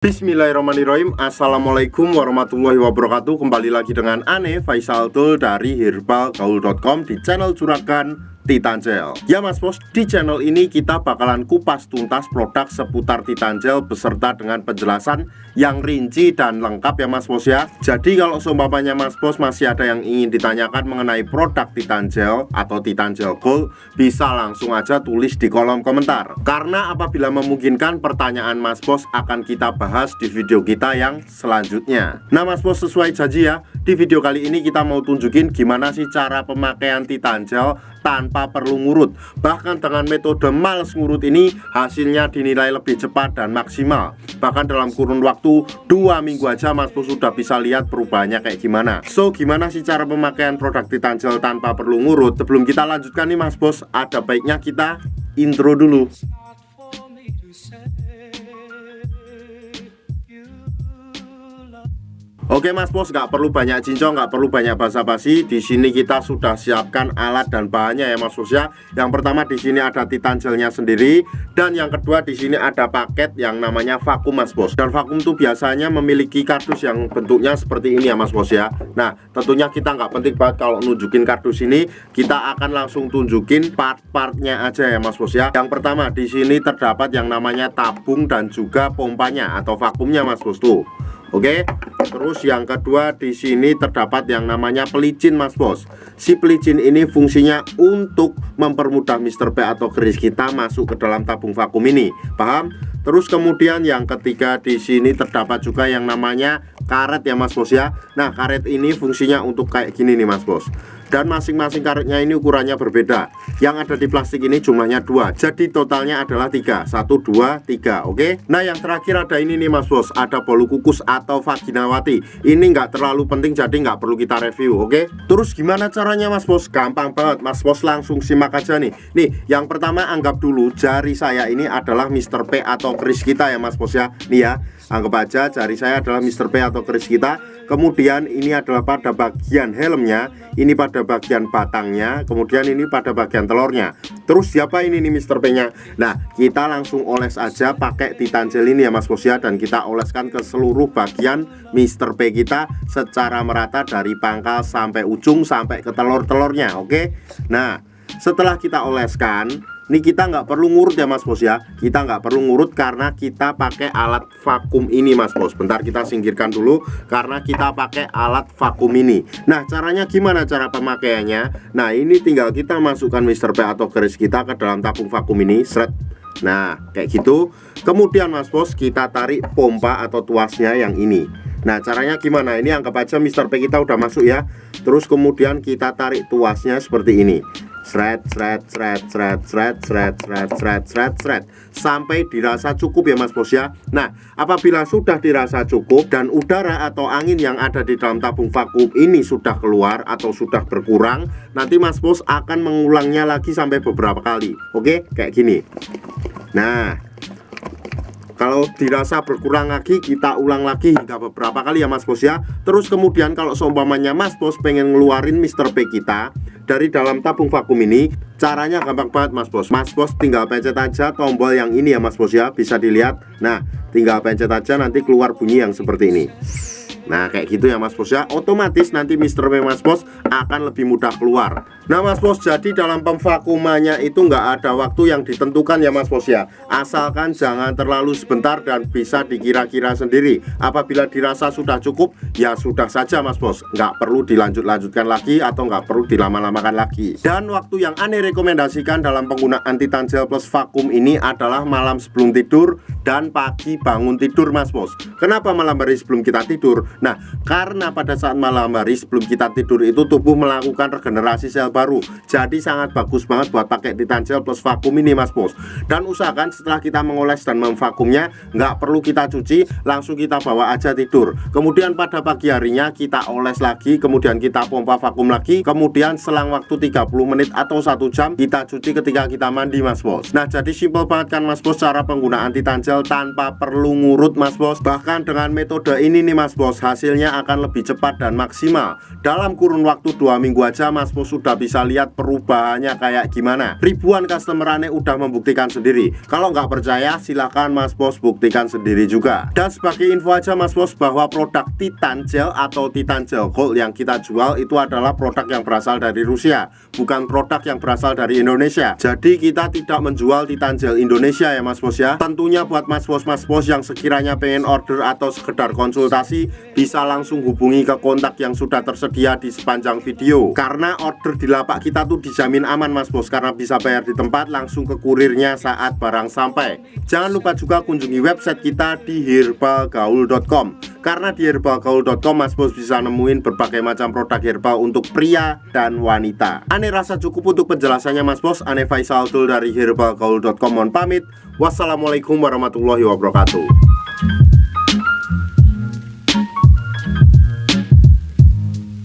Bismillahirrahmanirrahim. Assalamualaikum warahmatullahi wabarakatuh. Kembali lagi dengan Ane Faisal Tul dari herbalgaul.com di channel Juragan Titan Gel. Ya Mas Bos, di channel ini kita bakalan kupas tuntas produk seputar Titan Gel beserta dengan penjelasan yang rinci dan lengkap ya Mas Bos ya. Jadi kalau seumpamanya Mas Bos masih ada yang ingin ditanyakan mengenai produk Titan Gel atau Titan Gel Gold, bisa langsung aja tulis di kolom komentar. Karena apabila memungkinkan, pertanyaan Mas Bos akan kita bahas di video kita yang selanjutnya. Nah Mas Bos, sesuai janji ya, di video kali ini kita mau tunjukin gimana sih cara pemakaian Titan Gel tanpa perlu ngurut. Bahkan dengan metode males ngurut ini hasilnya dinilai lebih cepat dan maksimal. Bahkan dalam kurun waktu 2 minggu aja Mas Bos sudah bisa lihat perubahannya kayak gimana. So gimana sih cara pemakaian produk Titan Gel tanpa perlu ngurut? Sebelum kita lanjutkan nih Mas Bos, ada baiknya kita intro dulu. Oke Mas Bos, nggak perlu banyak cincong, nggak perlu banyak basa-basi. Di sini kita sudah siapkan alat dan bahannya ya Mas Bos ya. Yang pertama di sini ada Titan Gelnya sendiri, dan yang kedua di sini ada paket yang namanya vakum Mas Bos. Dan vakum itu biasanya memiliki kardus yang bentuknya seperti ini ya Mas Bos ya. Nah tentunya kita nggak penting banget kalau nunjukin kardus ini, kita akan langsung tunjukin part-partnya aja ya Mas Bos ya. Yang pertama di sini terdapat yang namanya tabung dan juga pompanya atau vakumnya Mas Bos tuh. Oke, terus yang kedua di sini terdapat yang namanya pelicin Mas Bos. Si pelicin ini fungsinya untuk mempermudah Mr. P atau keris kita masuk ke dalam tabung vakum ini. Paham? Terus kemudian yang ketiga di sini terdapat juga yang namanya karet ya Mas Bos ya. Nah, karet ini fungsinya untuk kayak gini nih Mas Bos. Dan masing-masing karetnya ini ukurannya berbeda. Yang ada di plastik ini jumlahnya 2. Jadi totalnya adalah 3. 1, 2, 3. Oke. Nah yang terakhir ada ini nih Mas Bos. Ada bolu kukus atau vaginawati. Ini nggak terlalu penting, jadi nggak perlu kita review. Oke. Terus gimana caranya Mas Bos? Gampang banget Mas Bos, langsung simak aja nih. Nih yang pertama, anggap dulu jari saya ini adalah Mr. P atau keris kita ya Mas Bos ya. Nih ya, anggap aja jari saya adalah Mr. P atau keris kita. Kemudian ini adalah pada bagian helmnya, ini pada bagian batangnya, kemudian ini pada bagian telurnya. Terus siapa ini nih Mr. P nya? Nah kita langsung oles aja pakai Titan Gel ini ya Mas Bos ya. Dan kita oleskan ke seluruh bagian Mr. P kita secara merata dari pangkal sampai ujung sampai ke telur-telurnya. Oke. Nah setelah kita oleskan, ini kita nggak perlu ngurut ya Mas Bos ya. Kita nggak perlu ngurut karena kita pakai alat vakum ini Mas Bos. Bentar kita singkirkan dulu karena kita pakai alat vakum ini. Nah caranya gimana cara pemakaiannya? Nah ini tinggal kita masukkan Mr. P atau keris kita ke dalam tabung vakum ini. Seret. Nah kayak gitu. Kemudian Mas Bos kita tarik pompa atau tuasnya yang ini. Nah caranya gimana? Ini anggap aja Mr. P kita udah masuk ya. Terus kemudian kita tarik tuasnya seperti ini. Sret, sret, sret, sret, sret, sret, sret, sret, sret, sret, sampai dirasa cukup ya Mas Bos ya. Nah apabila sudah dirasa cukup dan udara atau angin yang ada di dalam tabung vakum ini sudah keluar atau sudah berkurang, nanti Mas Bos akan mengulangnya lagi sampai beberapa kali. Oke, kayak gini. Nah kalau dirasa berkurang lagi, kita ulang lagi hingga beberapa kali ya Mas Bos ya. Terus kemudian kalau seumpamanya Mas Bos pengen ngeluarin Mr. P kita dari dalam tabung vakum ini, caranya gampang banget Mas Bos. Mas Bos tinggal pencet aja tombol yang ini ya Mas Bos ya. Bisa dilihat. Nah tinggal pencet aja, nanti keluar bunyi yang seperti ini. Nah kayak gitu ya Mas Bos ya. Otomatis nanti Mr. P Mas Bos akan lebih mudah keluar. Nah Mas Bos, jadi dalam pemvakumannya itu nggak ada waktu yang ditentukan ya Mas Bos ya. Asalkan jangan terlalu sebentar dan bisa dikira-kira sendiri. Apabila dirasa sudah cukup, ya sudah saja Mas Bos. Nggak perlu dilanjut-lanjutkan lagi atau nggak perlu dilama-lamakan lagi. Dan waktu yang Ane rekomendasikan dalam penggunaan Titan Gel plus vakum ini adalah malam sebelum tidur dan pagi bangun tidur Mas Bos. Kenapa malam hari sebelum kita tidur? Nah karena pada saat malam hari sebelum kita tidur itu tubuh melakukan regenerasi sel baru. Jadi sangat bagus banget buat pakai Titan Gel plus vakum ini Mas Bos. Dan usahakan setelah kita mengoles dan memvakumnya, nggak perlu kita cuci, langsung kita bawa aja tidur. Kemudian pada pagi harinya kita oles lagi, kemudian kita pompa vakum lagi. Kemudian selang waktu 30 menit atau 1 jam kita cuci ketika kita mandi Mas Bos. Nah jadi simple banget kan Mas Bos cara penggunaan Titan Gel tanpa perlu ngurut Mas Bos. Bahkan dengan metode ini nih Mas Bos, Bos, hasilnya akan lebih cepat dan maksimal. Dalam kurun waktu 2 minggu aja Mas Bos sudah bisa lihat perubahannya kayak gimana. Ribuan customer Ane udah membuktikan sendiri. Kalau nggak percaya silahkan Mas Bos buktikan sendiri juga. Dan sebagai info aja Mas Bos, bahwa produk Titan Gel atau Titan Gel Gold yang kita jual itu adalah produk yang berasal dari Rusia, bukan produk yang berasal dari Indonesia. Jadi kita tidak menjual Titan Gel Indonesia ya Mas Bos ya. Tentunya buat Mas Bos yang sekiranya pengen order atau sekedar konsultasi, bisa langsung hubungi ke kontak yang sudah tersedia di sepanjang video. Karena order di lapak kita tuh dijamin aman Mas Bos, karena bisa bayar di tempat langsung ke kurirnya saat barang sampai. Jangan lupa juga kunjungi website kita di herbalgaul.com. Karena di herbalgaul.com Mas Bos bisa nemuin berbagai macam produk herbal untuk pria dan wanita. Ane rasa cukup untuk penjelasannya Mas Bos. Ane Faisal Tul dari herbalgaul.com mohon pamit. Wassalamualaikum warahmatullahi wabarakatuh.